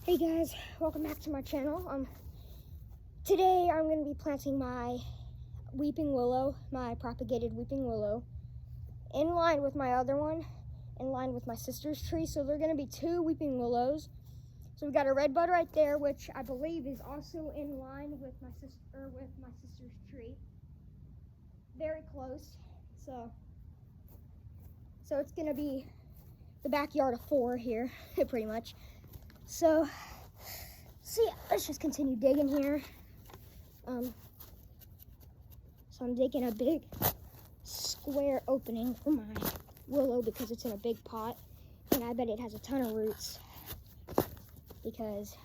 Hey guys, welcome back to my channel. Today I'm going to be planting my weeping willow, my propagated weeping willow, in line with my other one, in line with my sister's tree. So they're going to be two weeping willows. So we got a red bud right there, which I believe is also in line with my sister's tree. Very close. So it's going to be the backyard of 4 here, pretty much. So yeah, let's just continue digging here. So I'm digging a big square opening for my willow because it's in a big pot, and I bet it has a ton of roots because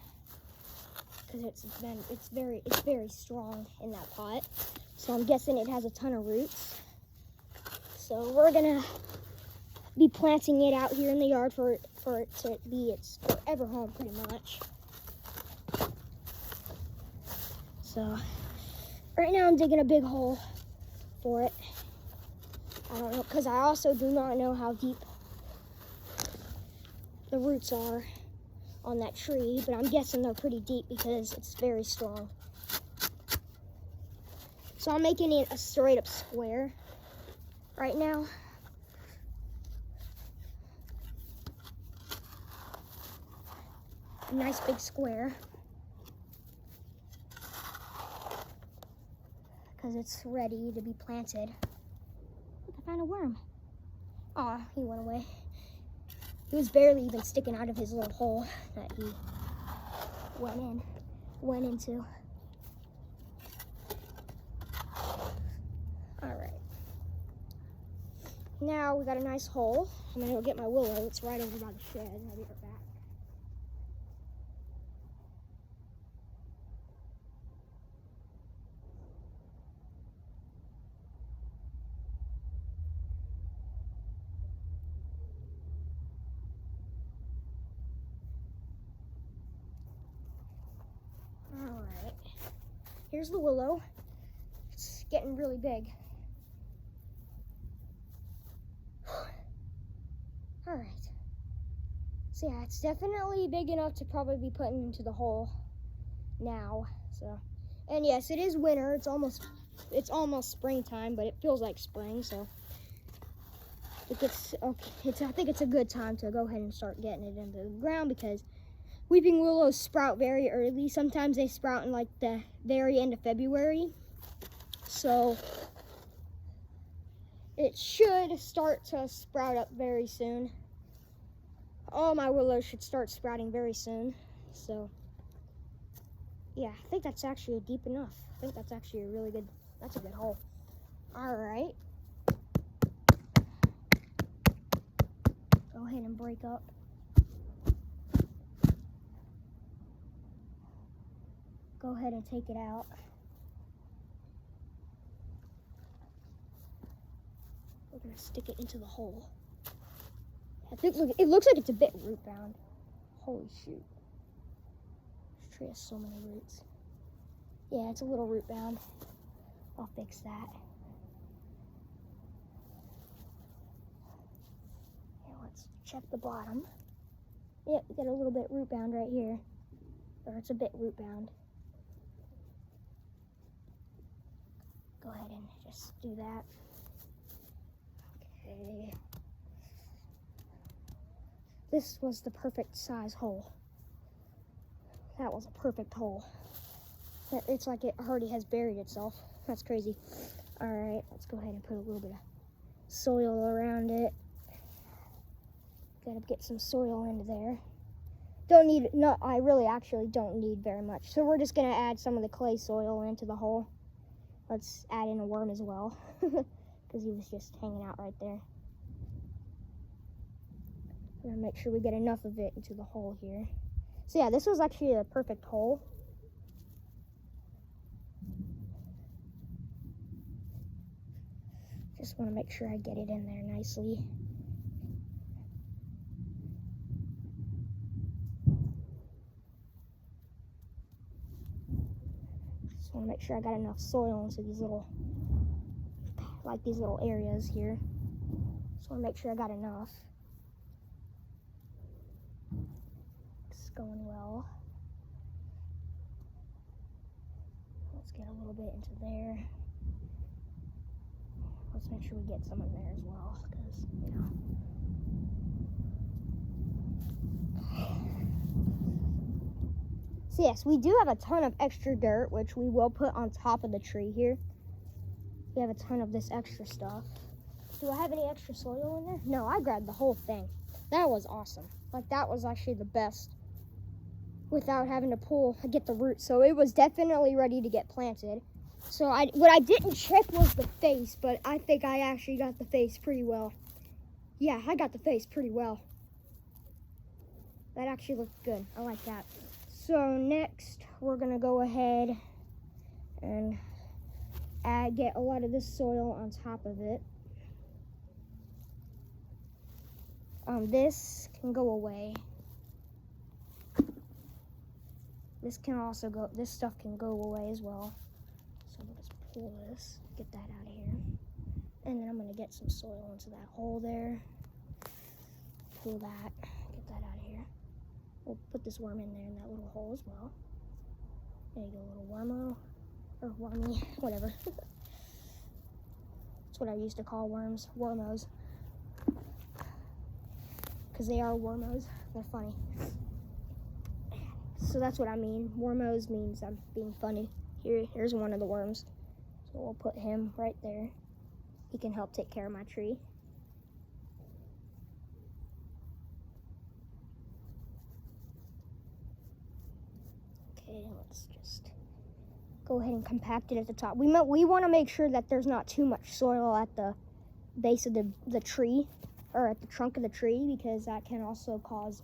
it's very strong in that pot. So I'm guessing it has a ton of roots. So we're gonna be planting it out here in the yard for it to be its forever home, pretty much. So right now I'm digging a big hole for it. I don't know, because I also do not know how deep the roots are on that tree, but I'm guessing they're pretty deep because it's very strong. So I'm making it a straight up square right now. A nice big square. Because it's ready to be planted. Look, I found a worm. Aw, he went away. He was barely even sticking out of his little hole that he went into. Alright. Now we got a nice hole. I'm gonna go get my willow. It's right over by the shed. I'll be right back. Alright, here's the willow. It's getting really big. Alright, so yeah, it's definitely big enough to probably be putting into the hole now. So, and yes, it is winter. It's almost springtime, but it feels like spring. So I think it's a good time to go ahead and start getting it into the ground because weeping willows sprout very early. Sometimes they sprout in like the very end of February. So it should start to sprout up very soon. All my willows should start sprouting very soon. So yeah, I think that's actually deep enough. I think that's actually that's a good hole. All right. Go ahead and break up. Go ahead and take it out. We're gonna stick it into the hole. It looks like it's a bit root bound. Holy shoot. This tree has so many roots. Yeah, it's a little root bound. I'll fix that. Yeah, let's check the bottom. Yep, we got a little bit root bound right here. Or it's a bit root bound. Go ahead and just do that. Okay. This was the perfect size hole. That was a perfect hole. It's like it already has buried itself. That's crazy. All right, let's go ahead and put a little bit of soil around it. Gotta get some soil into there. I really actually don't need very much. So we're just gonna add some of the clay soil into the hole. Let's add in a worm as well, because he was just hanging out right there. We're gonna make sure we get enough of it into the hole here. So yeah, this was actually a perfect hole. Just want to make sure I get it in there nicely. Just want to make sure I got enough soil into these little areas here. Just want to make sure I got enough. going well. Let's get a little bit into there. Let's make sure we get some in there as well, because, you know. So yes, we do have a ton of extra dirt, which we will put on top of the tree here. We have a ton of this extra stuff. Do I have any extra soil in there? No, I grabbed the whole thing. That was awesome. Like, that was actually the best without having to get the roots. So it was definitely ready to get planted. So what I didn't check was the face, but I think I actually got the face pretty well. Yeah, I got the face pretty well. That actually looked good. I like that. So next, we're gonna go ahead and get a lot of this soil on top of it. This can go away. This stuff can go away as well. So we'll just pull this, get that out of here. And then I'm gonna get some soil into that hole there. Pull that, get that out of here. We'll put this worm in there in that little hole as well. There you go, little wormo, or wormy, whatever. That's what I used to call worms, wormos. Because they are wormos, they're funny. So that's what I mean. Wormos means I'm being funny. Here's one of the worms. So we'll put him right there. He can help take care of my tree. Okay, let's just go ahead and compact it at the top. We want to make sure that there's not too much soil at the base of the tree, or at the trunk of the tree, because that can also cause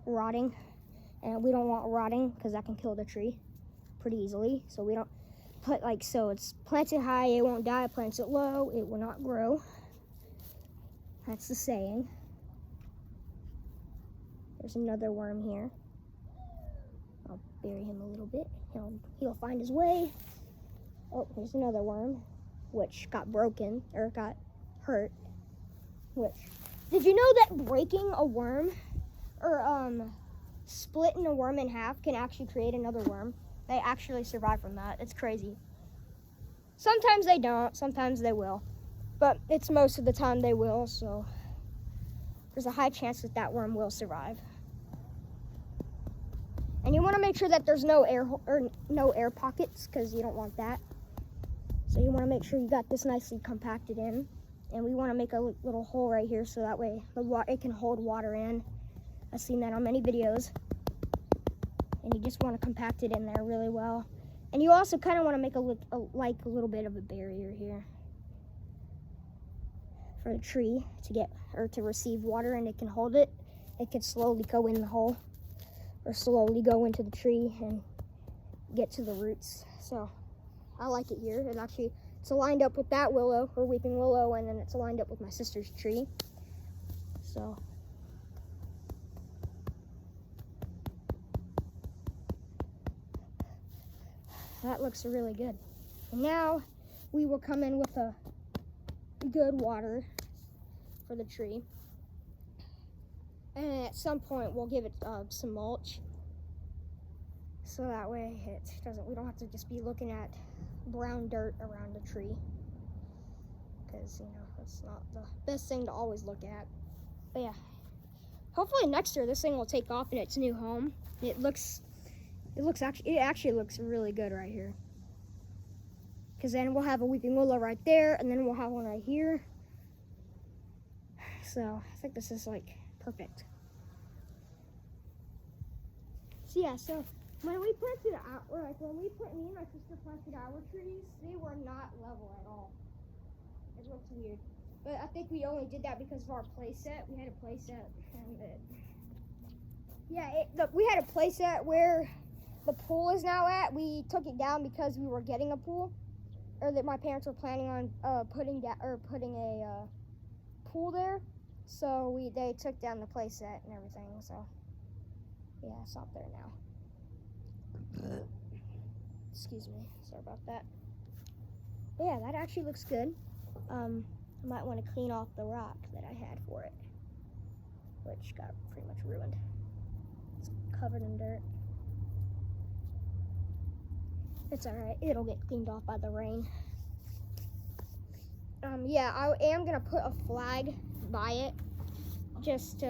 rotting. And we don't want rotting because that can kill the tree pretty easily. So we don't put so it's planted high, it won't die. Plants it low, it will not grow. That's the saying. There's another worm here. I'll bury him a little bit. He'll find his way. Oh, there's another worm, which got broken, or got hurt. Did you know that breaking a worm, or splitting a worm in half can actually create another worm? They actually survive from that. It's crazy. Sometimes they don't, sometimes they will. But it's most of the time they will, so there's a high chance that worm will survive. And you want to make sure that there's no air pockets, because you don't want that. So you want to make sure you got this nicely compacted in. And we want to make a little hole right here so that way it can hold water in. I've seen that on many videos. And you just want to compact it in there really well. And you also kind of want to make a little bit of a barrier here for the tree to receive water, and it can hold it. It can slowly go in the hole, or slowly go into the tree and get to the roots. So I like it here. It's aligned up with that willow, or weeping willow, and then it's aligned up with my sister's tree. So that looks really good. And now we will come in with a good water for the tree. And at some point we'll give it some mulch. So that way we don't have to just be looking at brown dirt around the tree. Because, that's not the best thing to always look at. But yeah, hopefully next year this thing will take off in its new home. It actually looks really good right here. Because then we'll have a weeping willow right there, and then we'll have one right here. So I think this is perfect. So yeah, when we planted me and my sister planted our trees, they were not level at all. It looks weird. But I think we only did that because of our play set. We had a play set, and we had a play set where the pool is now at. We took it down because we were getting a pool, or that my parents were planning on putting a pool there. So they took down the play set and everything. So yeah, it's not there now. Excuse me, sorry about that. But yeah, that actually looks good. I might want to clean off the rock that I had for it, which got pretty much ruined. It's covered in dirt. It's alright, it'll get cleaned off by the rain. Yeah, I am gonna put a flag by it just to